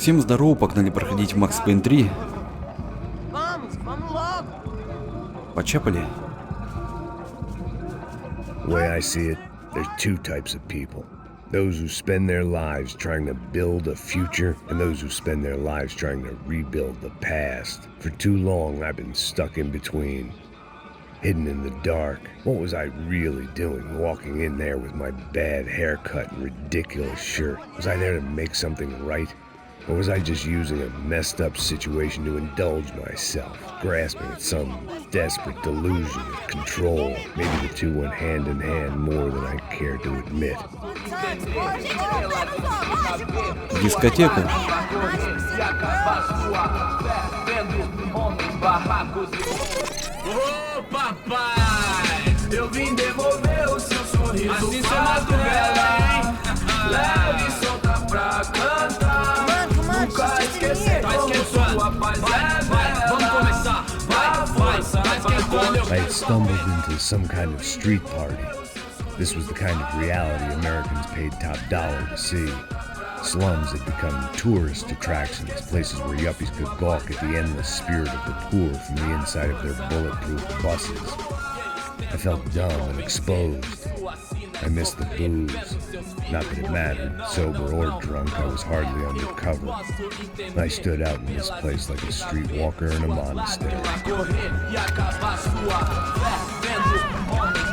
Всем здорово, погнали проходить Макс Пэйн 3. Почапали? The way I see it, there's two types of people. Those who spend their lives trying to build a future, and those who spend their lives trying to rebuild the past. For too long, I've been stuck in between. Hidden in the dark. What was I really doing, walking in there with my bad haircut and ridiculous shirt? Was I there to make something right? Or was I just using a messed up situation to indulge myself, grasping at some desperate delusion of control? Maybe the two went hand in hand more than I care to admit. Дискотека. Ô papai, eu vim devolver o seu sorriso. Assim sou madrugada, hein? Leve e solta pra cantar. Nunca esquecer como sua paz é bela. Vamos começar, vai esquentando. I had stumbled into some kind of street party. This was the kind of reality Americans paid top dollar to see. Slums had become tourist attractions, places where yuppies could gawk at the endless spirit of the poor from the inside of their bulletproof buses. I felt dumb and exposed. I missed the booze. Not that it mattered, sober or drunk, I was hardly undercover. I stood out in this place like a streetwalker in a monastery.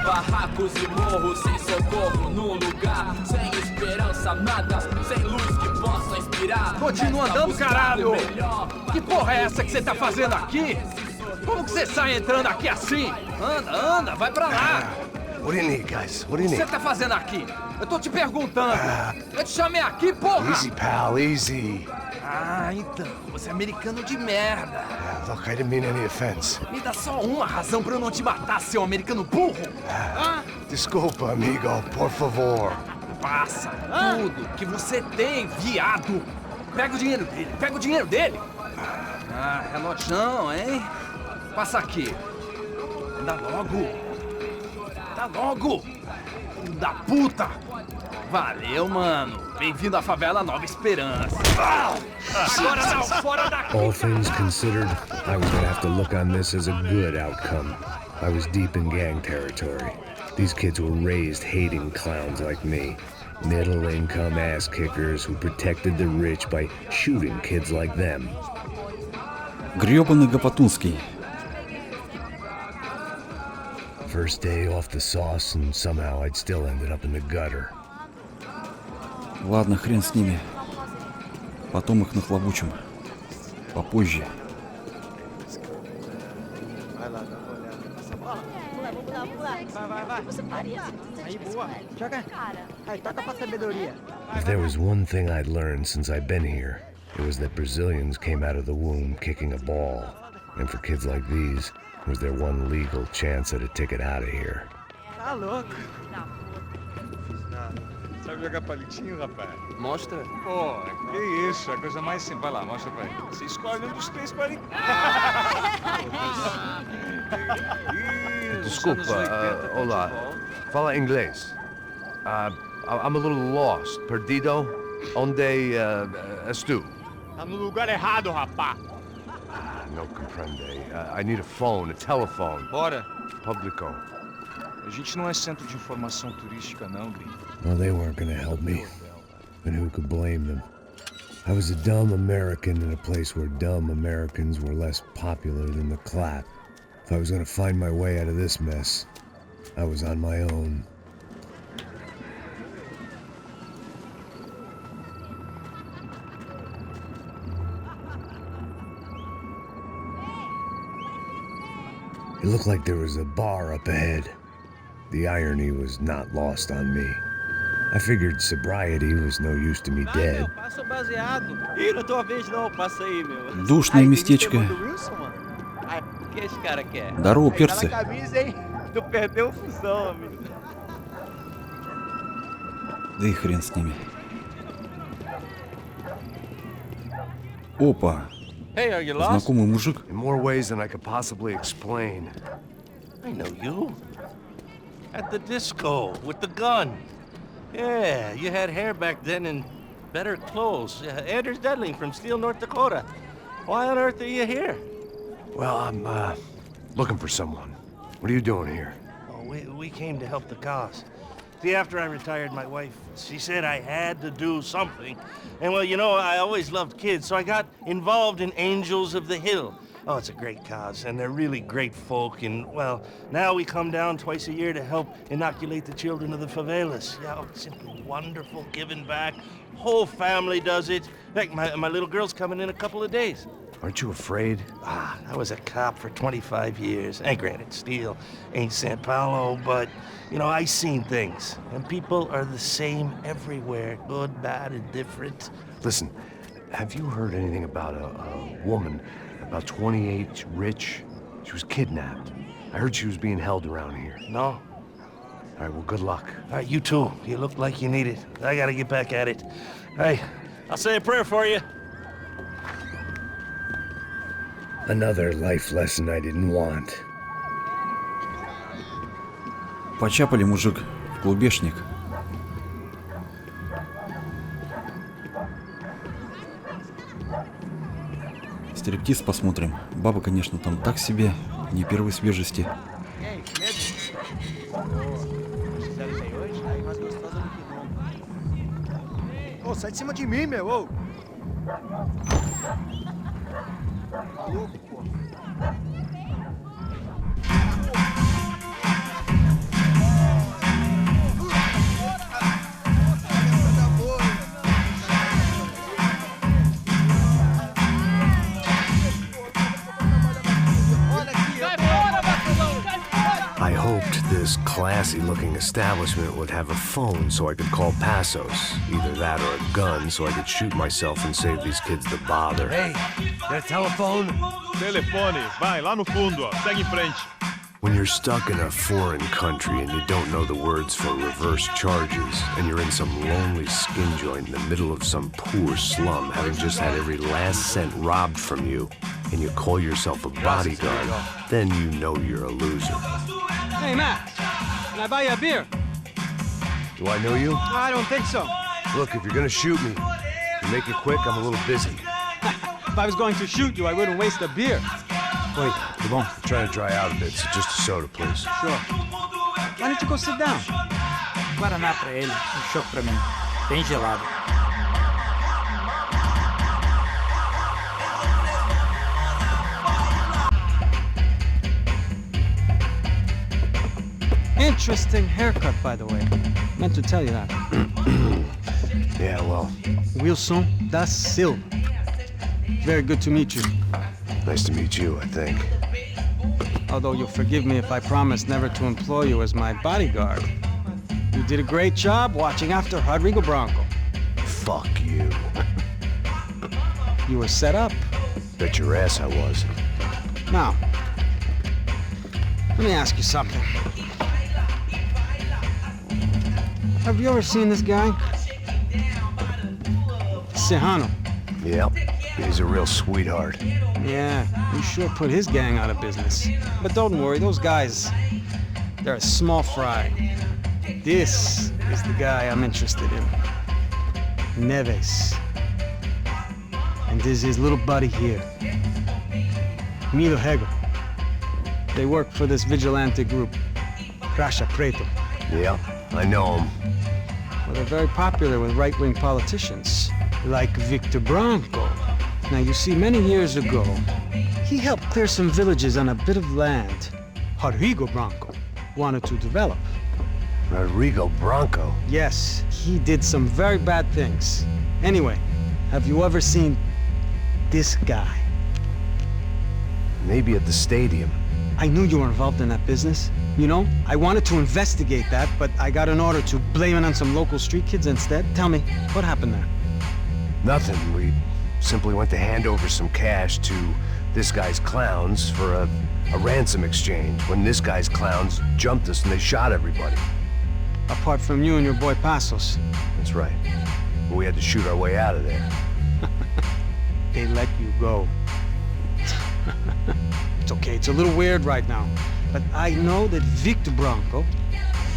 Barracos e morros sem socorro num lugar sem esperança, nada, sem luz que possa inspirar. Continua andando, caralho! Que porra é essa que você tá fazendo aqui? Como que você sai entrando aqui assim? Anda, vai pra lá! What do you need, guys? What do you O que need? você tá fazendo aqui? Eu tô te perguntando! Eu te chamei aqui, porra! Easy, pal, easy. Ah, então, você é americano de merda! Look, I didn't mean any offense. Me dá só uma razão pra eu não te matar, seu americano burro! Desculpa, amigo, por favor. Passa tudo que você tem, viado! Pega o dinheiro dele! Ah, relojão, hein? Passa aqui! Anda logo! Filho da puta! Valeu, mano! Bem-vindo à favela Nova Esperança! Agora não, fora daqui! All things considered, I was gonna have to look on this as a good outcome. I was deep in gang territory. These kids were raised hating clowns like me. Middle-income ass-kickers who protected the rich by shooting kids like them. Грёбаный Гапатунский. First day off the sauce, and somehow I'd still ended up in the gutter. Ладно, хрен с ними. Потом их нахлобучим. Попозже. If there was one thing I'd learned since I've been here, it was that Brazilians came out of the womb kicking a ball. And for kids like these, it was their one legal chance at a ticket out of here. Tá louco. Sabe jogar palitinho, rapaz? Mostra. Pô, que isso, a coisa mais simples. Vai lá, mostra pra ele. Você escolhe um dos três palitinhos. Desculpa, olá. Fala inglês. I'm a little lost. Perdido? Onde estou? Tá no lugar errado, rapá. No comprende. I need a phone, a telephone. Bora. Publico. A gente não é centro de informação turística, não, gringo. Well, they weren't gonna help me. And who could blame them? I was a dumb American in a place where dumb Americans were less popular than the clap. If I was gonna find my way out of this mess, I was on my own. It looked like there was a bar up ahead. The irony was not lost on me. I figured sobriety was no use to me dead. Passa o baseado. Ih, não tô a vez não, passa aí, meu. Душное местечко. O que esse cara quer? Здорово, перцы. Tá na camisa, hein? Tu perdeu o fusão, amigo. Да и хрен с ними. Опа. Hey, are you lost? Знакомый мужик. In more ways than I could possibly explain. I know you. At the disco with the gun. Yeah, you had hair back then and better clothes. Anders Dedling from Steele, North Dakota. Why on earth are you here? Well, I'm, looking for someone. What are you doing here? Oh, we came to help the cause. See, after I retired, my wife, she said I had to do something. And, well, you know, I always loved kids, so I got involved in Angels of the Hill. Oh, it's a great cause, and they're really great folk. And, well, now we come down twice a year to help inoculate the children of the favelas. Yeah, oh, simply wonderful, giving back. Whole family does it. In fact, my little girl's coming in a couple of days. Aren't you afraid? I was a cop for 25 years. And granted, Steele ain't San Paulo, but, you know, I seen things. And people are the same everywhere, good, bad, and different. Listen, have you heard anything about a woman, about 28, rich? She was kidnapped. I heard she was being held around here. No? All right, well, good luck. All right, you too. You look like you need it. I gotta get back at it. Hey, I'll say a prayer for you. Another life lesson I didn't want. Почапали, мужик, в клубешник. Стриптиз посмотрим. Баба, конечно, там так себе, не первой свежести. Ô, sai de cima de mim, meu, ô! Maluco, pô. I hoped this classy-looking establishment would have a phone so I could call Passos. Either that or a gun so I could shoot myself and save these kids the bother. Hey, got a telephone? Telefone, vai, lá no fundo, ó. Segue em frente. When you're stuck in a foreign country and you don't know the words for reverse charges, and you're in some lonely skin joint in the middle of some poor slum, having just had every last cent robbed from you, and you call yourself a bodyguard, then you know you're a loser. Hey, Matt, can I buy you a beer? Do I know you? I don't think so. Look, if you're gonna shoot me, you make it quick, I'm a little busy. If I was going to shoot you, I wouldn't waste a beer. Oi, tudo bom? I'm trying to dry out a bit, so just a soda, please. Sure. Why don't you go sit down? Guaraná pra ele, chopp pra mim. Bem gelado. Interesting haircut, by the way. Meant to tell you that. Yeah, well, Wilson da Silva. Very good to meet you. nice to meet you, I think. Although you'll forgive me if I promise never to employ you as my bodyguard. You did a great job watching after Rodrigo Branco. Fuck you. You were set up. Bet your ass I was. Now, let me ask you something. Have you ever seen this guy? Serrano. Yep, he's a real sweetheart. Yeah, he sure put his gang out of business. But don't worry, those guys, they're a small fry. This is the guy I'm interested in. Neves. And this is his little buddy here. Milo Hegel. They work for this vigilante group, Crasha Preto. Yep, I know him. Well, they're very popular with right-wing politicians, like Victor Branco. Now, you see, many years ago, he helped clear some villages on a bit of land Rodrigo Branco wanted to develop. Rodrigo Branco? Yes, he did some very bad things. Anyway, have you ever seen this guy? Maybe at the stadium. I knew you were involved in that business. You know, I wanted to investigate that, but I got an order to blame it on some local street kids instead. Tell me, what happened there? Nothing. We simply went to hand over some cash to this guy's clowns for a ransom exchange when this guy's clowns jumped us and they shot everybody. Apart from you and your boy Passos. That's right. But we had to shoot our way out of there. They let you go. It's okay, it's a little weird right now. But I know that Victor Branco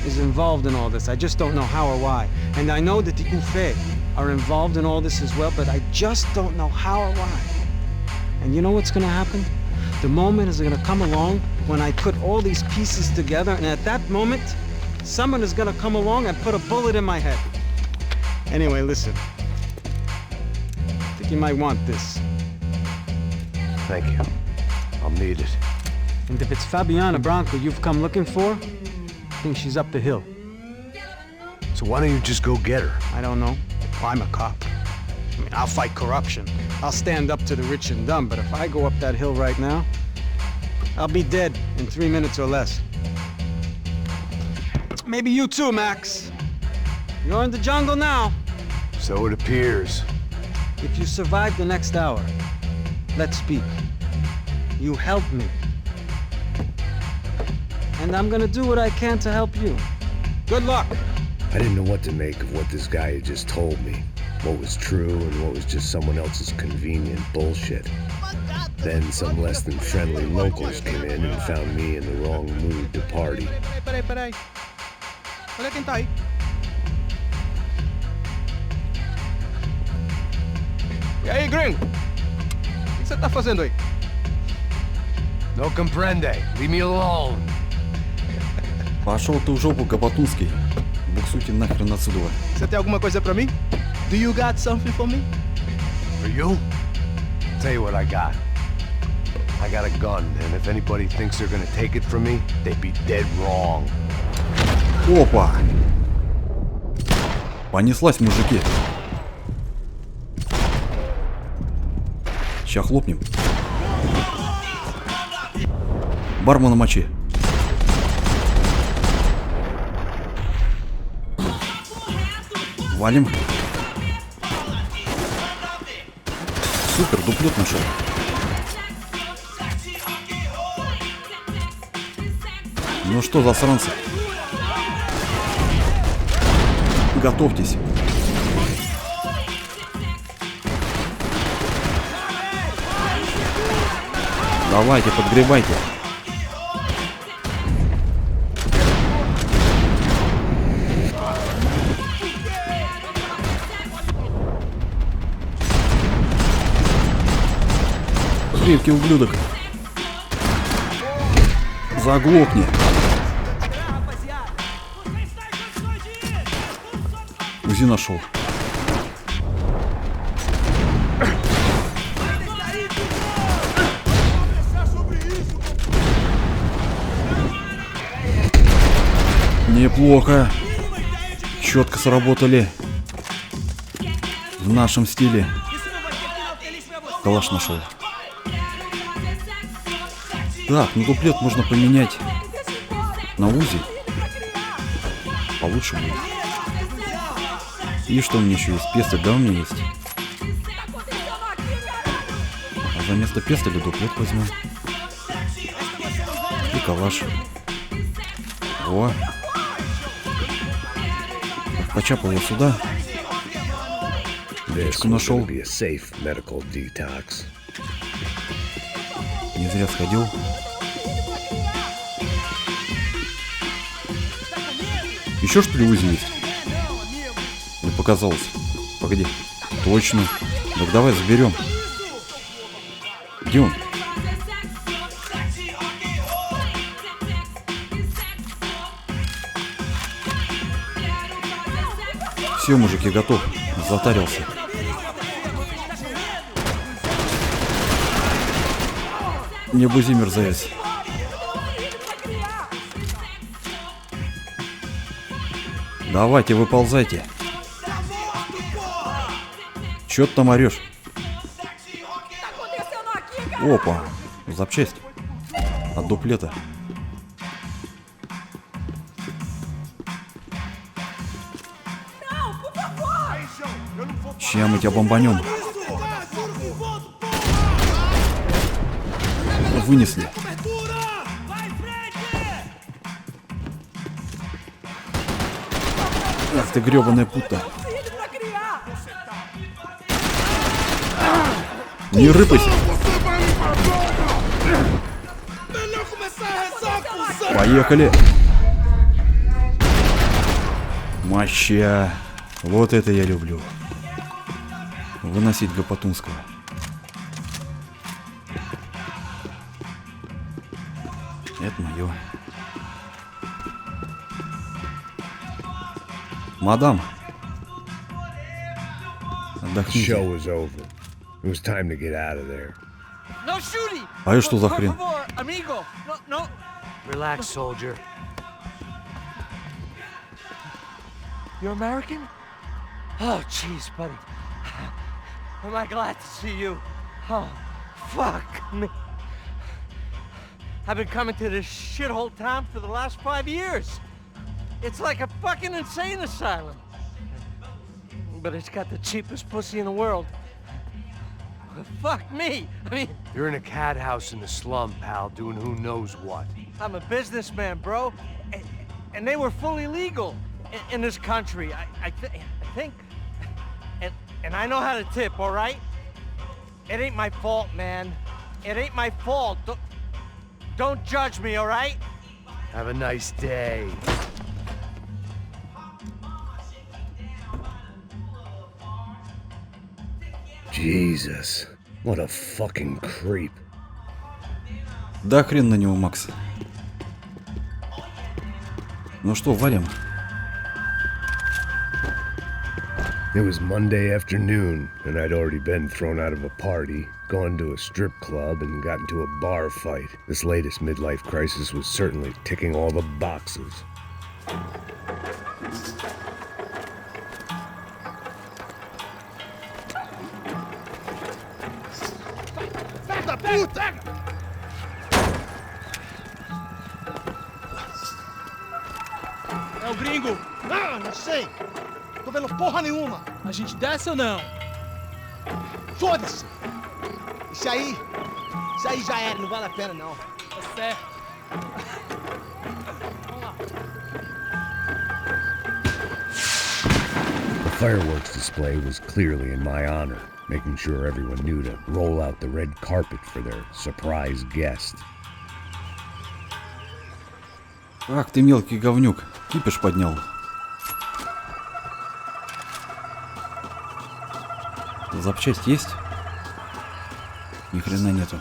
is involved in all this. I just don't know how or why. And I know that the UFE are involved in all this as well, but I just don't know how or why. And you know what's gonna happen? The moment is gonna come along when I put all these pieces together, and at that moment, someone is gonna come along and put a bullet in my head. Anyway, listen. I think you might want this. Thank you. I'll need it. And if it's Fabiana Branco you've come looking for, I think she's up the hill. So why don't you just go get her? I don't know. Well, I'm a cop. I mean, I'll fight corruption. I'll stand up to the rich and dumb, but if I go up that hill right now, I'll be dead in 3 minutes or less. Maybe you too, Max. You're in the jungle now. So it appears. If you survive the next hour, let's speak. You help me. And I'm gonna do what I can to help you. Good luck. I didn't know what to make of what this guy had just told me. What was true and what was just someone else's convenient bullshit. Then some less than friendly locals came in and found me in the wrong mood to party. Peraí. Olha quem tá aí. E aí, gringo? O que você tá fazendo aí? No comprende. Leave me alone. Пошел ты в жопу, Капотунский. Буксуйте нахрен отсюда. Você tem alguma coisa pra mim? Do you got something for me? For you? Tell you what I got. I got a gun, and if anybody thinks they're gonna take it from me, they'd be dead wrong. Опа! Понеслась, мужики. Ща хлопнем. Бармена мочи. Валим. Супер, дуплет нашел. Ну что, засранцы? Готовьтесь. Давайте, подгребайте. Крепкий ублюдок. Заглохни. УЗИ нашел. Неплохо. Четко сработали. В нашем стиле. Калаш нашел. Так, ну дуплет можно поменять на УЗИ. Получше будет. И что у меня еще есть? Пестель, да, у меня есть? А за место пестеля дуплет возьму. И калаш. О. Почапал его сюда. Дечку нашел. Не зря сходил. Еще что ли УЗИ есть? Мне показалось. Погоди. Точно. Так давай заберем. Где он? Все, мужики, готов. Затарился. Не бузи, мерзавец. Давайте, выползайте. Чё ты там орёшь? Опа, запчасть от дуплета. Ща мы тебя бомбанем. Вынесли. Ах ты грёбаная пута. Не рыпайся. Поехали. Моща. Вот это я люблю. выносить Гапотунского. Это мое. Мадам. Отдохните. Show was over. It was time to get out of there. А это что за хрен? Relax, soldier. You're American? Oh, jeez, buddy. Am I glad to see you? Oh, fuck me. I've been coming to this shithole town for the last 5 years. It's like a fucking insane asylum. But it's got the cheapest pussy in the world. Fuck me. I mean... You're in a cat house in the slum, pal, doing who knows what. I'm a businessman, bro. And they were fully legal in this country. I think... And I know how to tip, all right? It ain't my fault, man. It ain't my fault. Don't judge me, all right? Have a nice day. Jesus, what a fucking creep. Да хрен на него, Макс. Ну что, валим? It was Monday afternoon, and I'd already been thrown out of a party, gone to a strip club, and got into a bar fight. This latest midlife crisis was certainly ticking all the boxes. É o gringo! Ah, não sei! Tô vendo porra nenhuma! A gente desce ou não? Foda-se! Isso aí já era, não vale a pena não. Tá certo. Vamos lá. The fireworks display was clearly in my honor, making sure everyone knew to roll out the red carpet for their surprise guest. Ах ты мелкий говнюк, кипиш поднял. Запчасть есть? Ни хрена нету.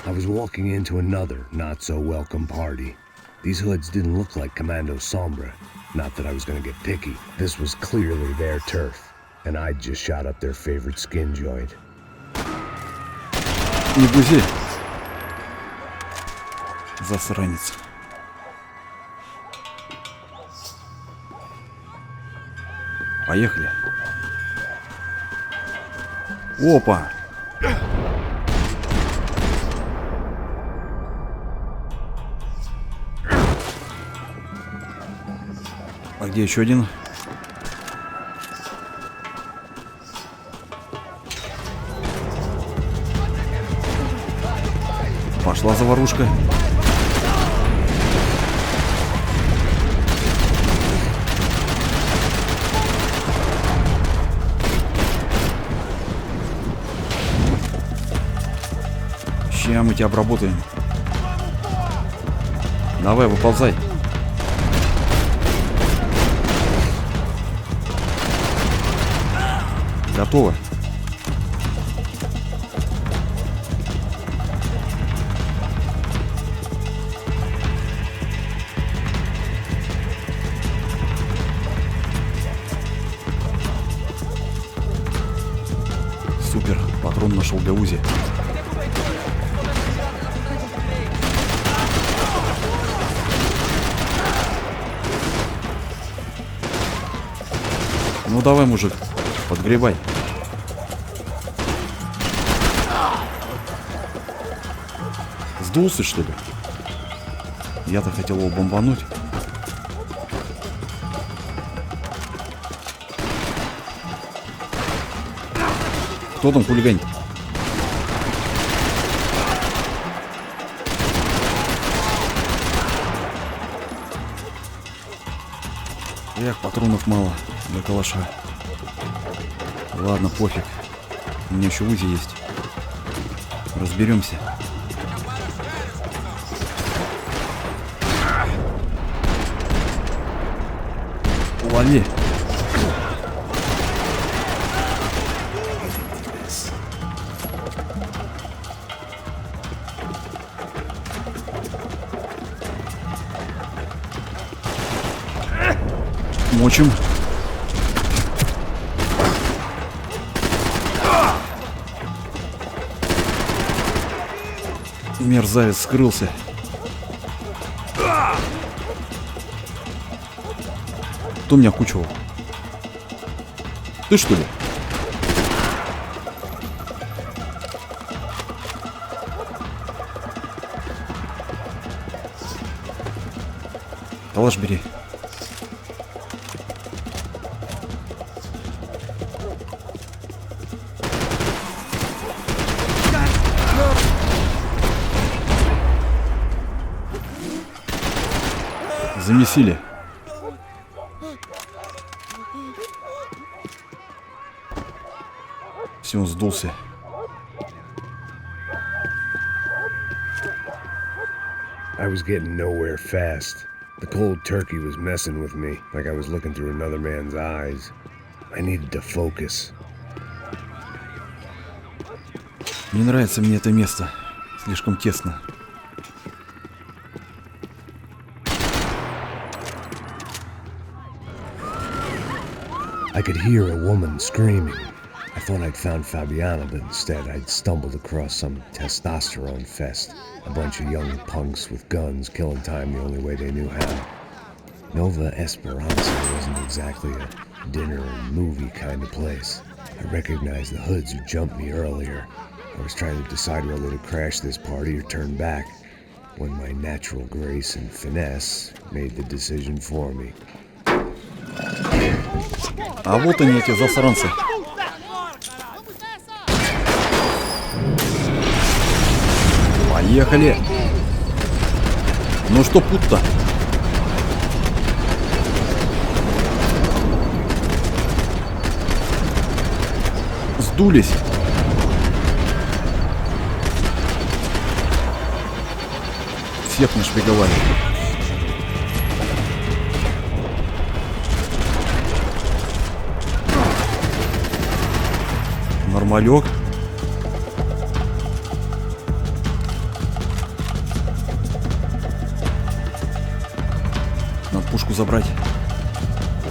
I was walking into another not-so-welcome party. These hoods didn't look like Commando Sombra. Not that I was gonna get picky. This was clearly their turf, and I'd just shot up their favorite skin joint. Не бузи. Засранец. Поехали. Опа! А где еще один? Пошла заварушка. Ща мы тебя обработаем. Давай, выползай. Готово. Супер, патрон нашел для УЗИ. Ну давай, мужик, подгребай. Сдулся, что ли? Я-то хотел его бомбануть. Кто там хулиганит? Эх, патронов мало для калаша. Ладно, пофиг. У меня еще УЗИ есть. Разберемся. Лови. Мочим. Мерзавец скрылся. Кто меня кучивал? Ты что ли? Калаш бери. Замесили. Все, он сдулся. I was getting nowhere fast. The cold turkey was messing with me, like I was looking through another man's eyes. I needed to focus. Не нравится мне это место. Слишком тесно. I could hear a woman screaming. I thought I'd found Fabiana, but instead I'd stumbled across some testosterone fest. A bunch of young punks with guns killing time the only way they knew how. Nova Esperanza wasn't exactly a dinner and movie kind of place. I recognized the hoods who jumped me earlier. I was trying to decide whether to crash this party or turn back, when my natural grace and finesse made the decision for me. А вот они, эти засранцы. Поехали. Ну что путь-то? Сдулись. Всех нашпиговали. Нормалек. Надо пушку забрать.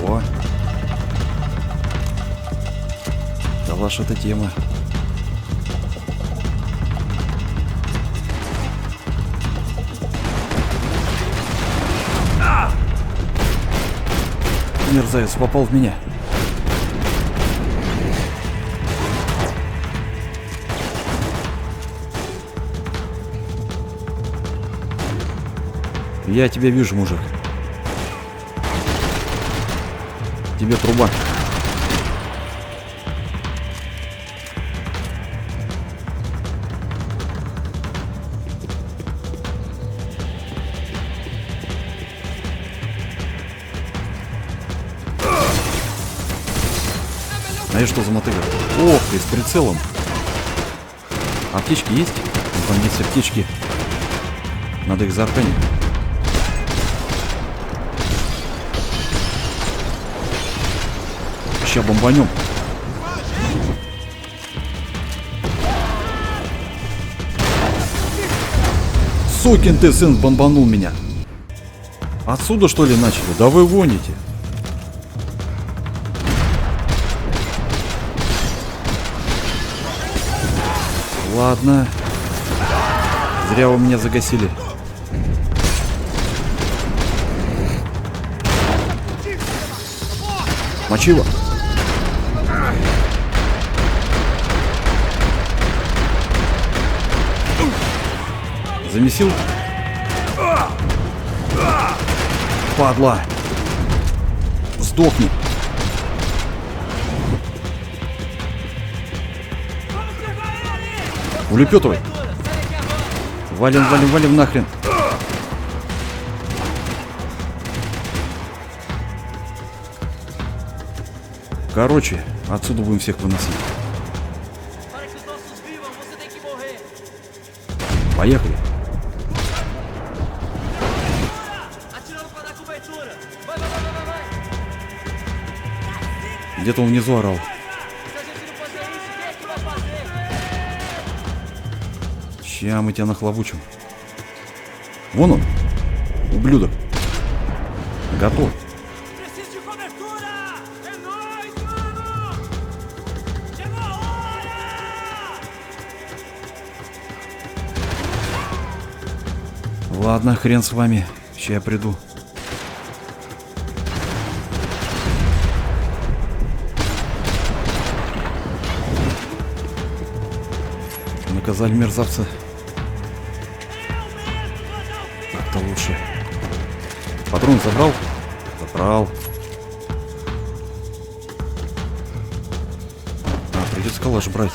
О. Да ваша эта тема. Мерзавец попал в меня. Я тебя вижу, мужик. Тебе труба. А я что за мотыга? Ох ты, с прицелом. Аптечки есть? Там есть аптечки. Надо их заарканить. Сейчас бомбанем. Сукин ты сын, бомбанул меня. Отсюда что ли начали? Да вы гоните. Ладно. Зря вы меня загасили. Мочило. Замесил. Падла. Сдохни. Улепетывай. Валим, валим, валим нахрен. Короче, отсюда будем всех выносить. Поехали. Где-то он внизу орал. Ща мы тебя нахлобучим. Вон он, ублюдок. Готов. Ладно, хрен с вами. Сейчас я приду. Наказали мерзавца. Так-то лучше. Патрон забрал? Забрал. А, придется калаш брать.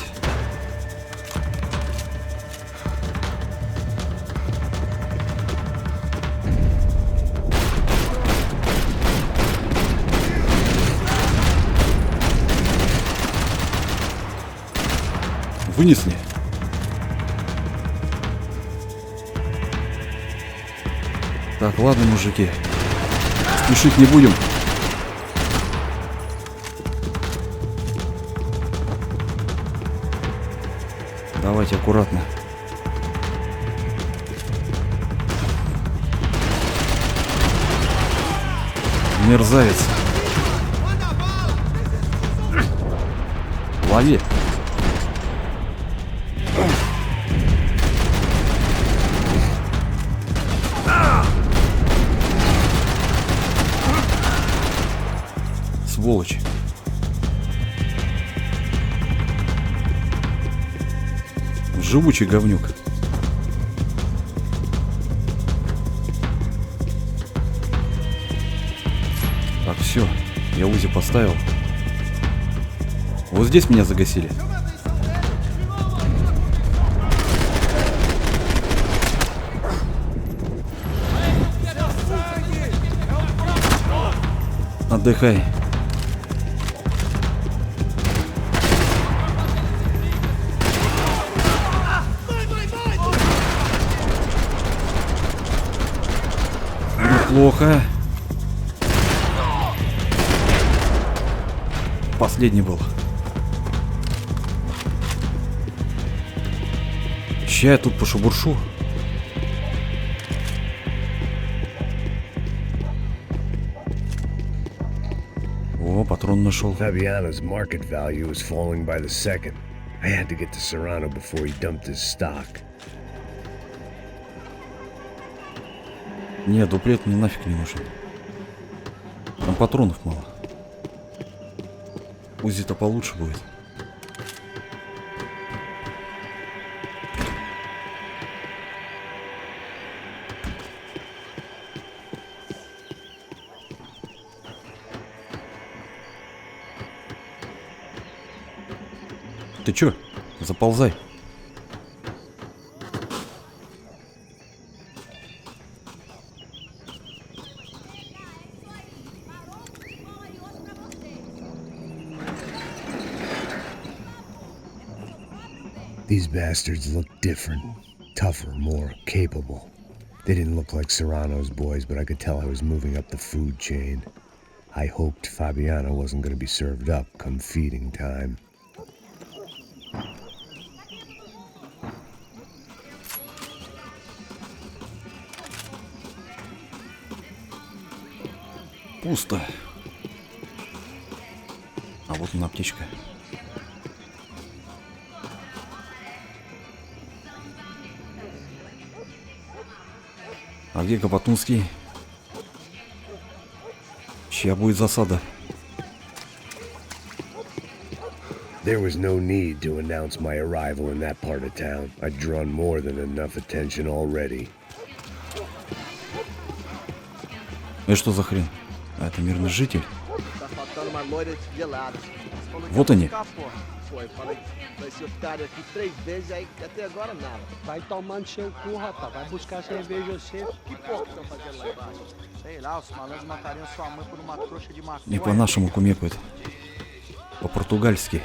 Вынесли. Так, ладно, мужики. Спешить не будем. Давайте аккуратно. Мерзавец. Лови. Сволочь. Живучий говнюк. Так, все. Я УЗИ поставил. Вот здесь меня загасили. Отдыхай. Неплохо. Последний был. Ща я тут пошебуршу. О, патрон нашел. Fabiano's market value is falling by the second. I had to get to Serrano before he dumped his stock. Нет, дуплет мне нафиг не нужен. Там патронов мало. УЗИ-то получше будет. Ты чё? Заползай. These bastards look different, tougher, more capable. They didn't look like Serrano's boys, but I could tell I was moving up the food chain. I hoped Fabiano wasn't going to be served up come feeding time. Пусто. А вот она аптечка. А где Капотунский? Чья будет засада? There was no need to announce my arrival in that part of town. I'd drawn more than enough attention already. Это что за хрен? А это мирный житель? Вот они. Vai ser otário aqui 3 vezes aí, até agora nada. Vai tomando seu cu, rapaz. Vai buscar cerveja você. Que porra que estão fazendo lá embaixo? Sei lá, os malandros matariam sua mãe por uma trouxa de maconha. Не по-нашему кумекают. По-португальски.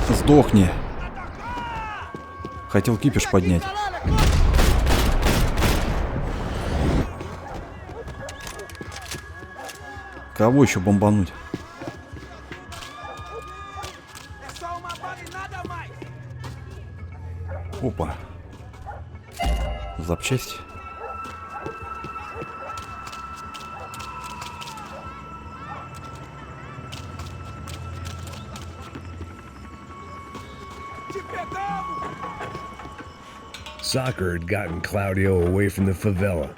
Сдохни. Хотел кипиш поднять. Кого еще бомбануть? Опа. Запчасти. Soccer had gotten Claudio away from the favela,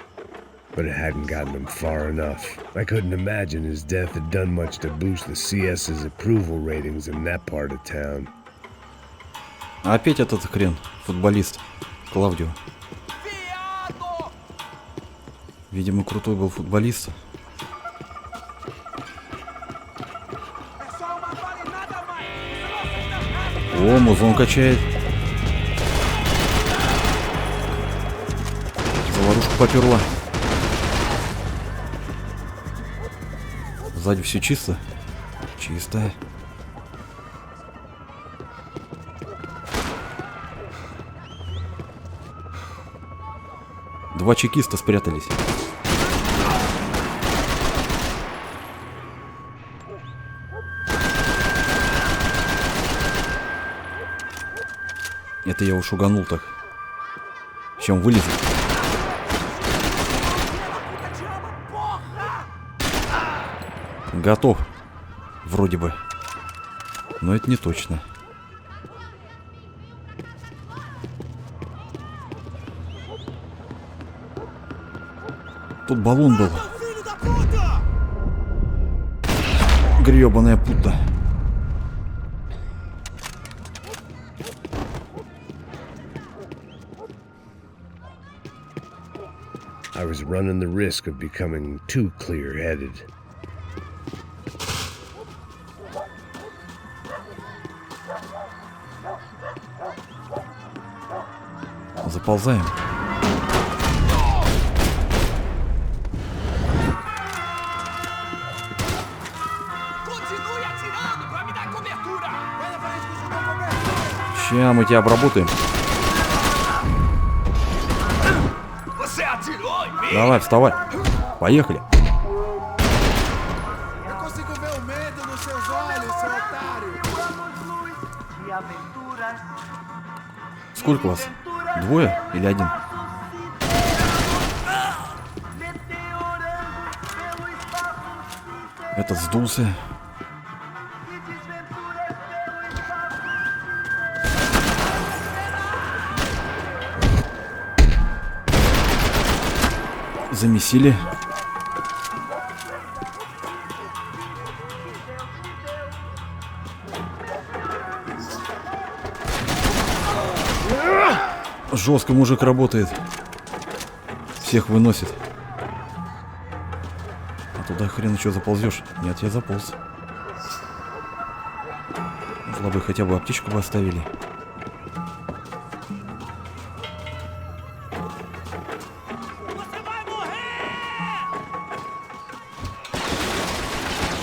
but it hadn't gotten him far enough. I couldn't imagine his death had done much to boost the CS's approval ratings in that part of town. Опять этот хрен, футболист, Клаудио. Видимо, крутой был футболист. О, музон качает. Заварушка поперла. Сзади все чисто. Чисто. Два чекиста спрятались. Это я уж угонул так. Чем вылезет? Готов. Вроде бы. Но это не точно. Тут баллон был. Гребаная пута. I was running the risk of becoming too clear-headed. Заползаем. Ща мы тебя обработаем. Давай, вставай. Поехали. Сколько вас? Двое или один? Этот сдулся. Замесили. Жестко мужик работает. Всех выносит. А туда хрен что заползешь? Нет, я заполз. Слабый хотя бы аптечку бы оставили.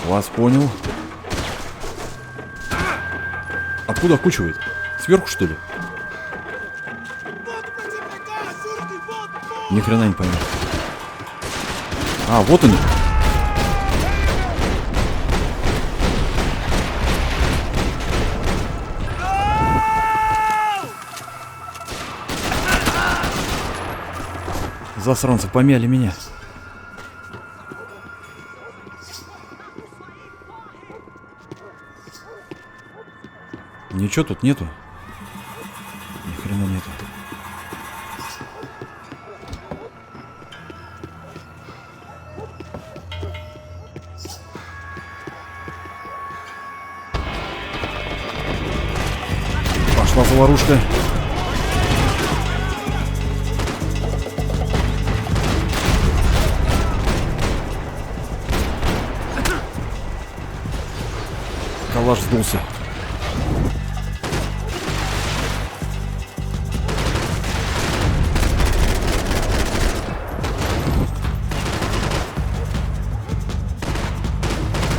Вас понял. Откуда окучивает? Сверху, что ли? Ни хрена не пойму. А, вот они. Засранцы помяли меня. Ничего тут нету. Ни хрена нету. Пошла заварушка. Калаш сдулся.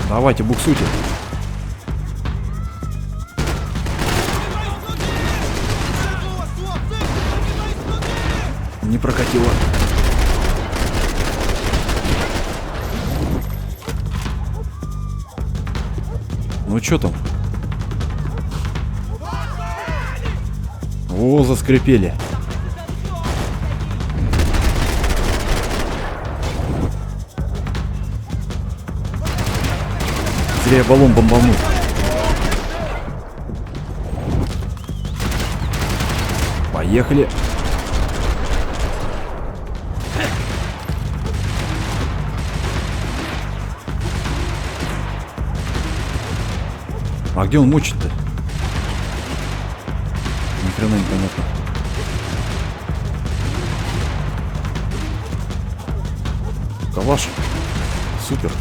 Давайте, буксуйте. Не прокатило. Ну что там? О, заскрипели. Зря я баллон бомбанул. Поехали. А где он мочит-то? Ни хрена непонятно. Калаш. Супер.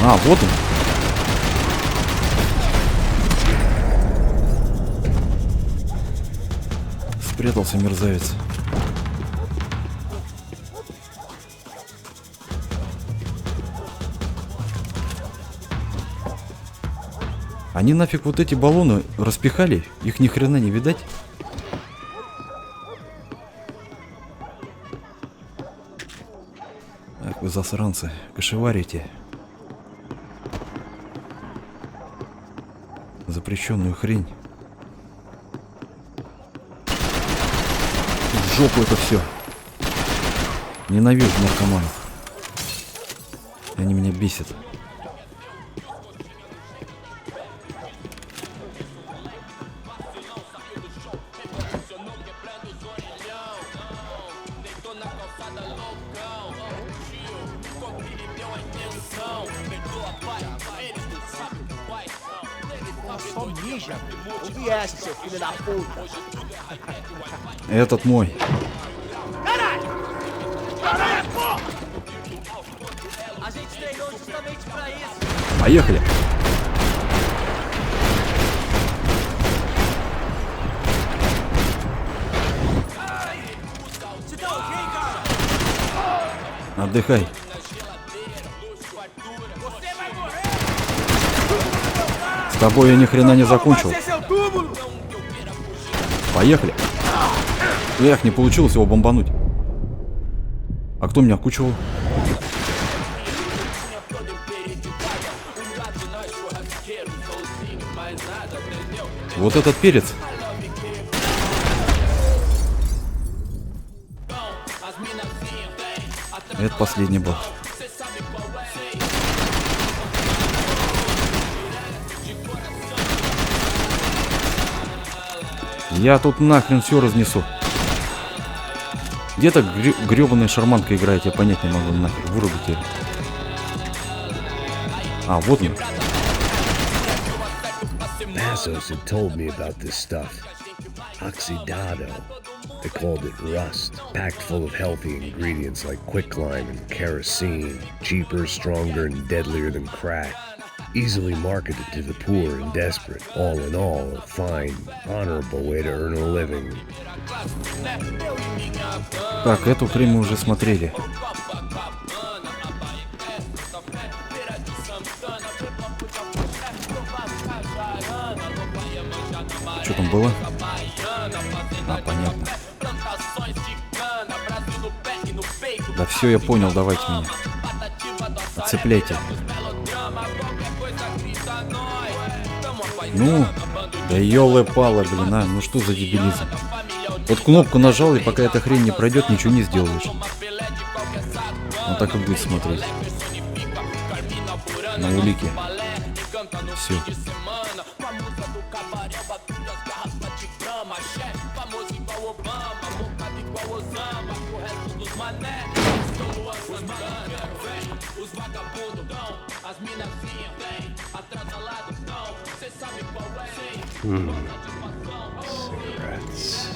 А, вот он. Спрятался мерзавец. Они нафиг вот эти баллоны распихали, их ни хрена не видать. Ах вы засранцы, кошеварите. Запрещенную хрень. В жопу это все. Ненавижу наркоманов. Они меня бесят. Só mija. Não vieste, seu filho da puta. Этот мой. Поехали. Отдыхай. С тобой я ни хрена не закончил. Поехали. Эх, не получилось его бомбануть. А кто меня окучивал? Вот этот перец. Это последний был. Я тут нахрен все разнесу. Где-то гребаная шарманка играет, я понять не могу, нахер, вырубить ее. А, вот он. Passos had told me about this stuff. Oxidado. They called it rust, packed full of healthy ingredients like quicklime and kerosene, cheaper, stronger, and deadlier than crack. Easily marketed to the poor and desperate. All in all, a fine, honorable way to earn a living. Так, эту хрень мы уже смотрели. Что там было? А, понятно. Да все, я понял, давайте меня. Отцепляйте. Ну, да ёлы-палы, блин, а, ну что за дебилизм? Вот кнопку нажал, и пока эта хрень не пройдет, ничего не сделаешь. Он так и будет смотреть. На улике. Все. Cigarettes.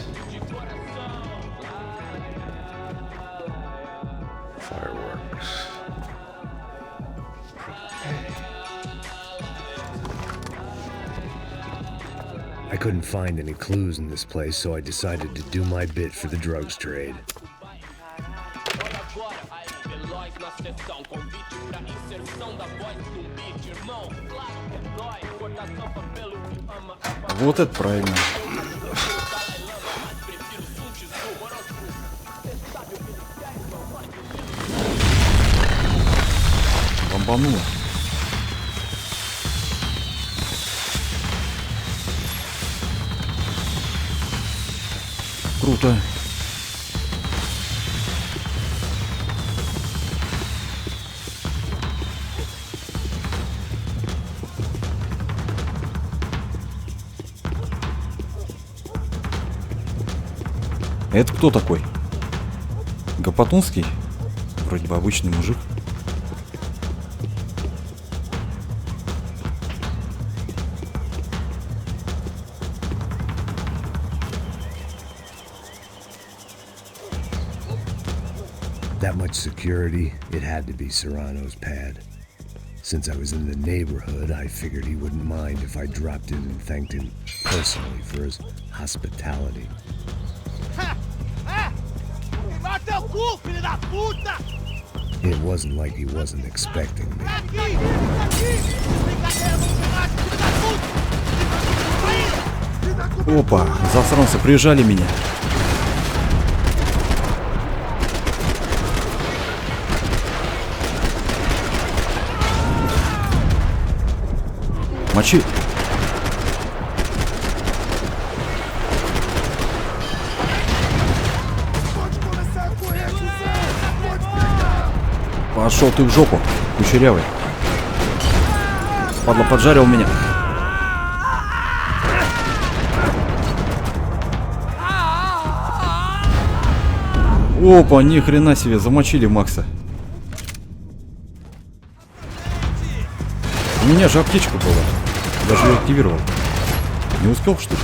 Fireworks. I couldn't find any clues in this place, so I decided to do my bit for the drugs trade. Вот это правильно. Бомбануло. что? Это кто такой? Гопотунский? Вроде бы обычный мужик. That much security, it had to be Serrano's pad. Since I was in the neighborhood, I figured he wouldn't mind if I dropped in and thanked him personally for his hospitality. It wasn't like he wasn't expecting me. Опа, засранцы прижали меня. Мочи. Пошел ты в жопу, кучерявый. Падла поджарил меня. Опа, ни хрена себе, замочили Макса. У меня же аптечка была. Даже ее активировал. Не успел, что ли?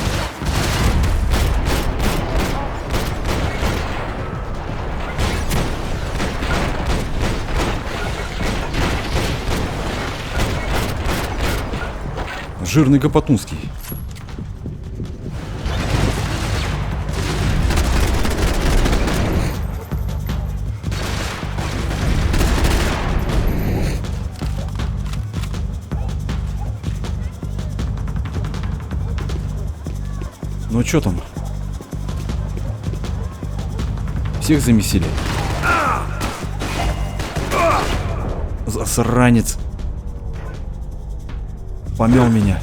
Жирный Гопотунский. Ну чё там? Всех замесили? Засранец. Помел меня.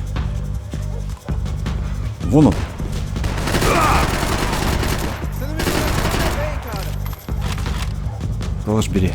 Вон он. Калаш бери.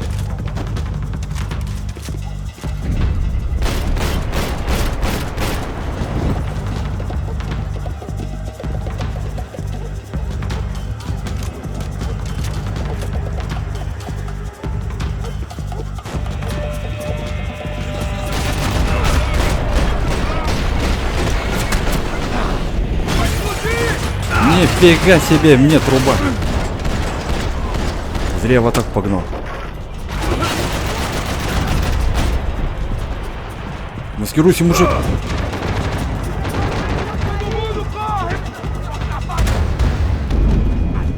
Нифига себе, мне труба. Зря в атаку погнал. Маскируйся, мужик.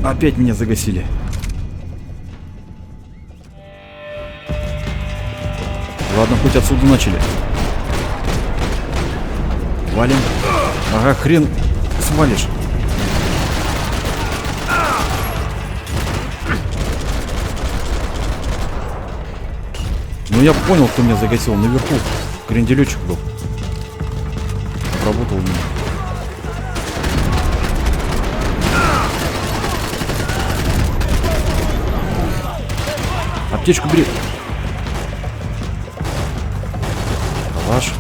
Опять меня загасили. Ладно, хоть отсюда начали. Валим. Ага, хрен свалишь. Ну я понял, кто меня загасил. Наверху кренделечек был. Работал у меня. Аптечку бери. Калаш.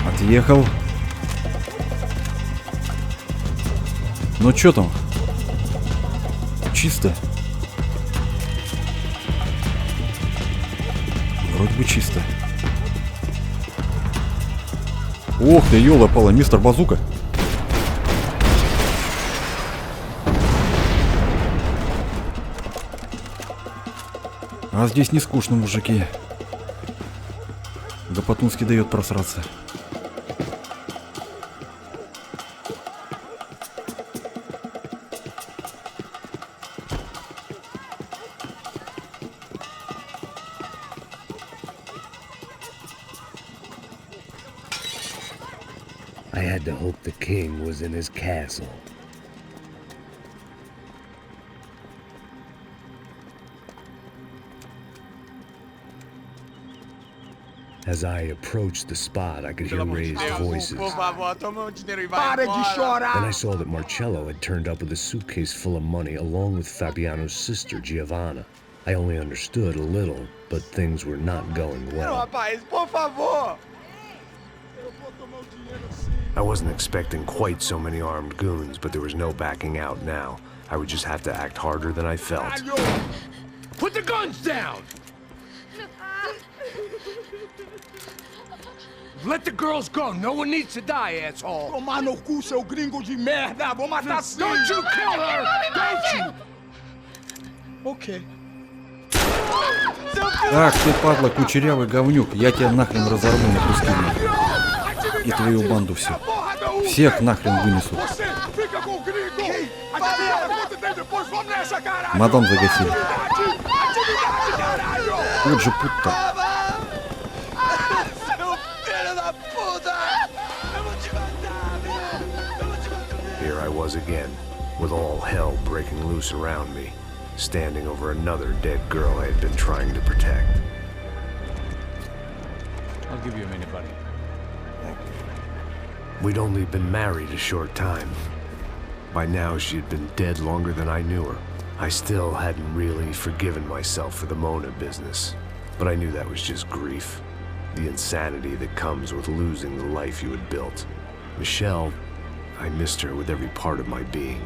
Отъехал. Ну чё там? Чисто. Вроде бы чисто. Ох ты, ёлопала, мистер Базука. А здесь не скучно, мужики. Гопотунский дает просраться. I had to hope the king was in his castle. As I approached the spot, I could hear raised voices. Para de chorar! Then I saw that Marcello had turned up with a suitcase full of money along with Fabiano's sister, Giovanna. I only understood a little, but things were not going well. Rapaz, por favor! I wasn't expecting quite so many armed goons, but there was no backing out now. I would just have to act harder than I felt. Put the guns down! Let the girls go. No one needs to die, asshole. Tomar no cu, seu gringo de merda. Vou matar sim. Don't you kill her! Don't you? Okay. Ах ты, падла, кучерявый говнюк, я тебя нахрен разорву на куски. И твою банду всю. Всех нахрен вынесу. Мадам загасили. Вот же пут-то. Here I was again, with all hell breaking loose around me, standing over another dead girl I had been trying to protect. I'll give you a minute, buddy. We'd only been married a short time. By now, she had been dead longer than I knew her. I still hadn't really forgiven myself for the Mona business, but I knew that was just grief. The insanity that comes with losing the life you had built. Michelle, I missed her with every part of my being.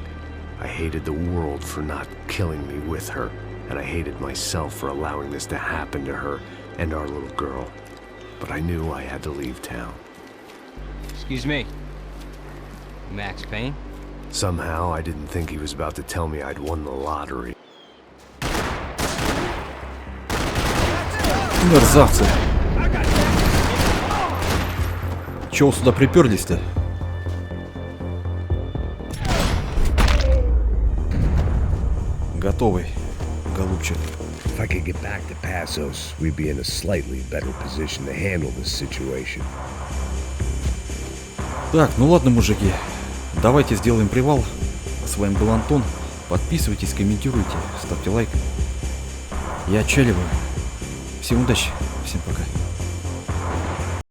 I hated the world for not killing me with her, and I hated myself for allowing this to happen to her and our little girl. But I knew I had to leave town. Excuse me. Max Payne? Somehow, I didn't think he was about to tell me I'd won the lottery. Мерзавцы. Чего сюда приперлись-то? Готовый, голубчик. If I could get back to Passos, we'd be in a slightly better position to handle this situation. Так, ну ладно, мужики. Давайте сделаем привал. С вами был Антон. Подписывайтесь, комментируйте, ставьте лайк. Я отчаливаю. Всем удачи, всем пока.